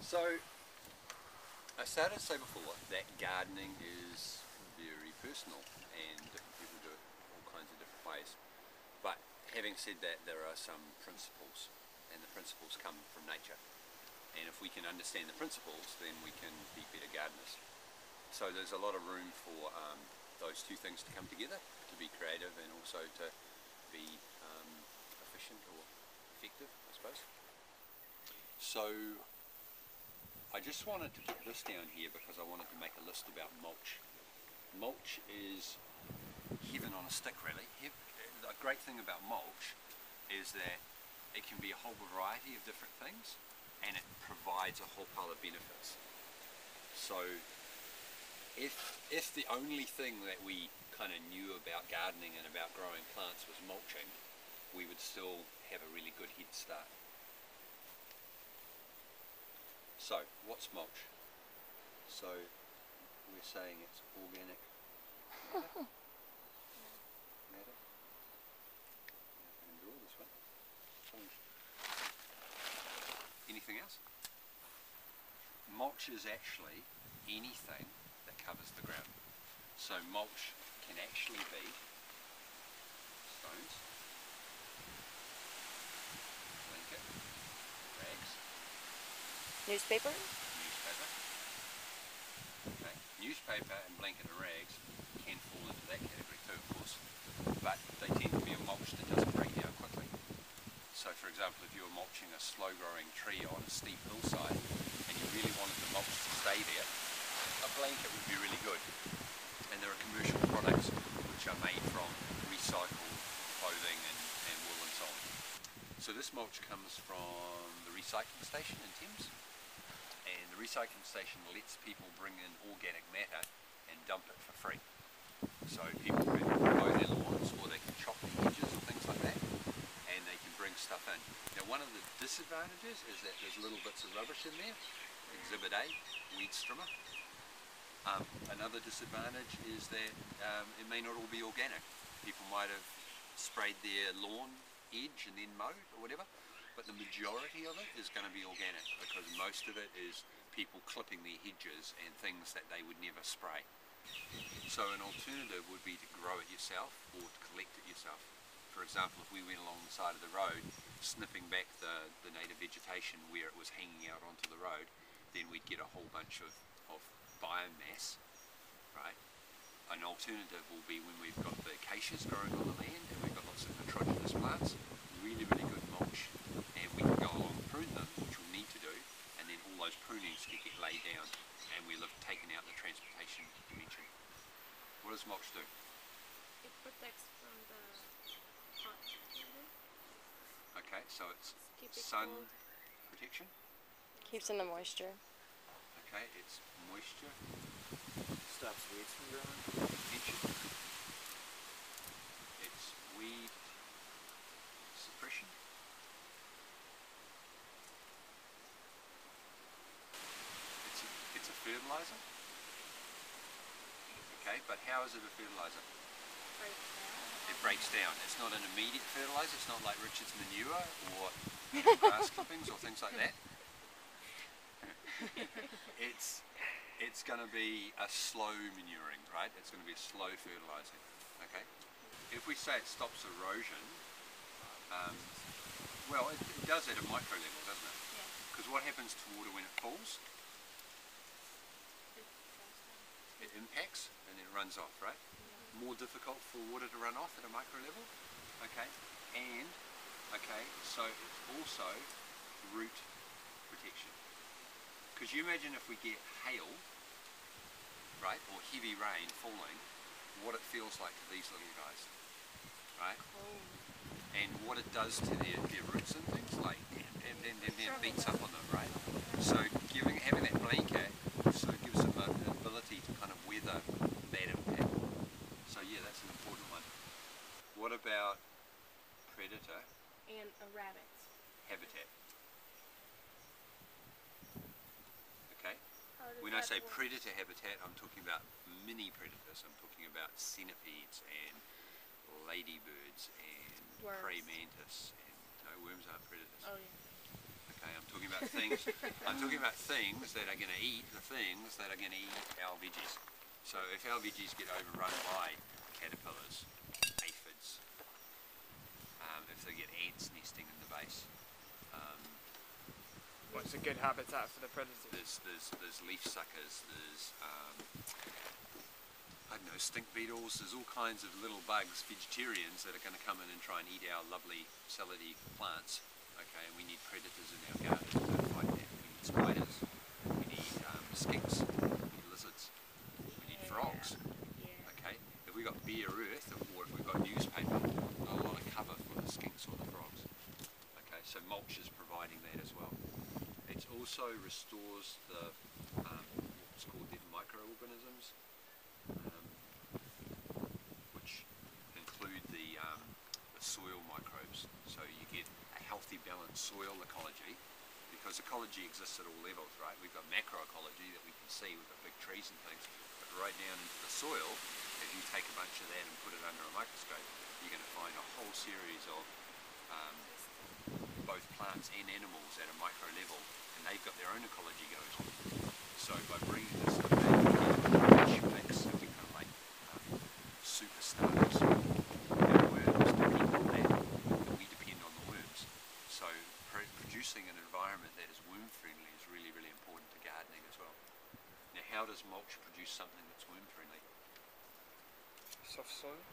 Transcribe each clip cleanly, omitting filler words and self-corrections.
So, I started to say before that gardening is very personal and different people do it all kinds of different ways. But having said that, there are some principles, and the principles come from nature. And if we can understand the principles, then we can be better gardeners. So there's a lot of room for those two things to come together, to be creative and also to be efficient or effective, I suppose. So I just wanted to put this down here because I wanted to make a list about mulch. Mulch is heaven on a stick, really. The great thing about mulch is that it can be a whole variety of different things, and it provides a whole pile of benefits. So if the only thing that we kind of knew about gardening and about growing plants was mulching, we would still have a really good head start. So, what's mulch? So, we're saying it's organic matter. Matter. I can draw this one. Anything else? Mulch is actually anything that covers the ground. So mulch can actually be stones, blanket, rags, newspaper. Okay. Newspaper and blanket and rags can fall into that category too, of course, but they tend to be a mulch that doesn't break down quickly. So for example, if you were mulching a slow growing tree on a steep hillside and you really wanted the mulch to stay there, a blanket would be really good. And there are commercial products which are made from recycled clothing and wool and so on. So this mulch comes from the recycling station in Thames, and the recycling station lets people bring in organic matter and dump it for free. So people can mow their lawns, or they can chop the hedges or things like that, and they can bring stuff in. Now one of the disadvantages is that there's little bits of rubbish in there. Exhibit A, weed strimmer. Another disadvantage is that it may not all be organic. People might have sprayed their lawn edge and then mowed or whatever, but the majority of it is going to be organic because most of it is people clipping their hedges and things that they would never spray. So an alternative would be to grow it yourself or to collect it yourself. For example, if we went along the side of the road snipping back the native vegetation where it was hanging out onto the road, then we'd get a whole bunch of biomass, right? An alternative will be when we've got the acacias growing on the land and we've got lots of nitrogenous plants, really, really good mulch, and we can go along and prune them, which we'll need to do, and then all those prunings get laid down and we'll have taken out the transportation dimension. What does mulch do? It protects from the hot weather. Okay, so it's sun cold. protection. Keeps in the moisture. Okay, it's moisture. Stops weeds from growing. Prevention. It's weed suppression. It's a fertilizer. Okay, but how is it a fertilizer? It breaks down. It's not an immediate fertilizer. It's not like Richard's manure or grass clippings or things like that. It's going to be a slow manuring, right? It's going to be a slow fertilizing. Okay. If we say it stops erosion, well, it does at a micro level, doesn't it? Yeah. Because what happens to water when it falls? It impacts and then runs off, right? Yeah. More difficult for water to run off at a micro level. Okay. And okay, so it's also root protection. Because you imagine if we get hail, right, or heavy rain falling, what it feels like to these little guys, right? Cold. And what it does to their roots and things, like, and then beats up on them, right? So having that blanket also gives them an ability to kind of weather that impact. So yeah, that's an important one. What about predator And a rabbit. habitat? Okay. When I say predator habitat, I'm talking about mini predators. I'm talking about centipedes and ladybirds and Worms. praying mantis. And no, worms aren't predators. Oh yeah. Okay, I'm talking about about things. I'm talking about things that are going to eat the things that are going to eat our veggies. So if our veggies get overrun by caterpillars, aphids, if they get ants nesting in the base, What's a good habitat for the predators? there's leaf suckers, there's I don't know, stink beetles, there's all kinds of little bugs, vegetarians, that are going to come in and try and eat our lovely salady plants. Okay, and we need predators in our gardens to fight that. We need spiders, we need skinks, we need lizards, we need frogs. Okay, if we've got bare earth, or if we've got newspaper, not a lot of cover for the skinks or the frogs. Okay, so mulch is providing that as well. It also restores the what's called the microorganisms, which include the soil microbes. So you get a healthy, balanced soil ecology, because ecology exists at all levels, right? We've got macroecology that we can see, we've got big trees and things, but right down into the soil, if you take a bunch of that and put it under a microscope, you're going to find a whole series of both plants and animals at a micro level, and they've got their own ecology going on. So by bringing this stuff back, we get a rich mix, and we kind of like superstars and worms depend on that, and we depend on the worms. So producing an environment that is worm friendly is really, really important to gardening as well. Now, how does mulch produce something that's worm friendly? Soft soil?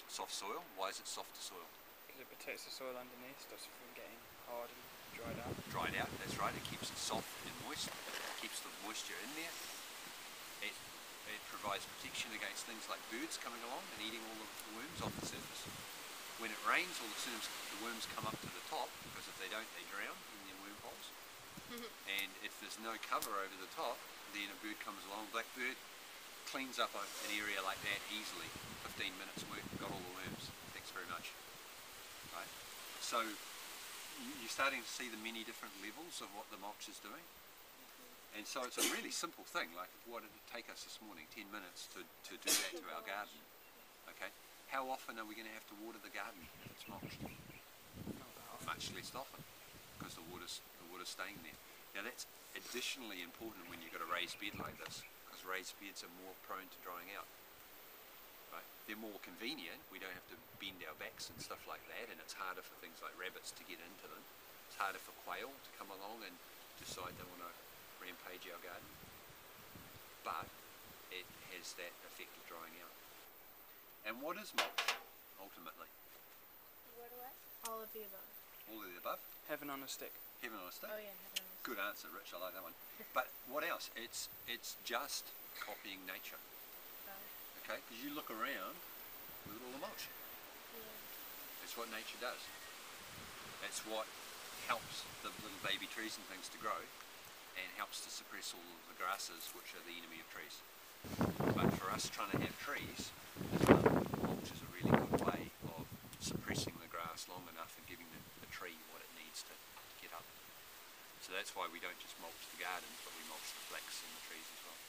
Soft soil? Why is it soft to soil? Because it protects the soil underneath, stops it from getting hard and dried out. Dried out, that's right. It keeps it soft and moist. It keeps the moisture in there. It provides protection against things like birds coming along and eating all of the worms off the surface. When it rains, all the worms come up to the top, because if they don't, they drown in their worm holes. And if there's no cover over the top, then a bird comes along, blackbird, cleans up an area like that easily. 15 minutes work, got all the worms. Thanks very much. Right? So you're starting to see the many different levels of what the mulch is doing. And so it's a really simple thing, like what did it take us this morning, 10 minutes to do that to our garden. Okay? How often are we going to have to water the garden if it's mulched? Much less often, because the water's staying there. Now that's additionally important when you've got a raised bed like this, because raised beds are more prone to drying out. Right? They're more convenient, we don't have to bend our backs and stuff like that, and it's harder for things like rabbits to get into them. It's harder for quail to come along and decide they want to rampage our garden. But it has that effect of drying out. And what is mulch, ultimately? What? All of the above. All of the above? Heaven on a stick. Heaven on a stick? Oh yeah, heaven on a stick. Good answer, Rich, I like that one. But what else? It's just copying nature. Okay, because you look around, look at all the mulch. Yeah. It's what nature does. It's what helps the little baby trees and things to grow, and helps to suppress all of the grasses, which are the enemy of trees. But for us trying to have trees, mulch is a really good way of suppressing the grass long enough and giving the tree what it needs to get up. So that's why we don't just mulch the gardens, but we mulch the flax and the trees as well.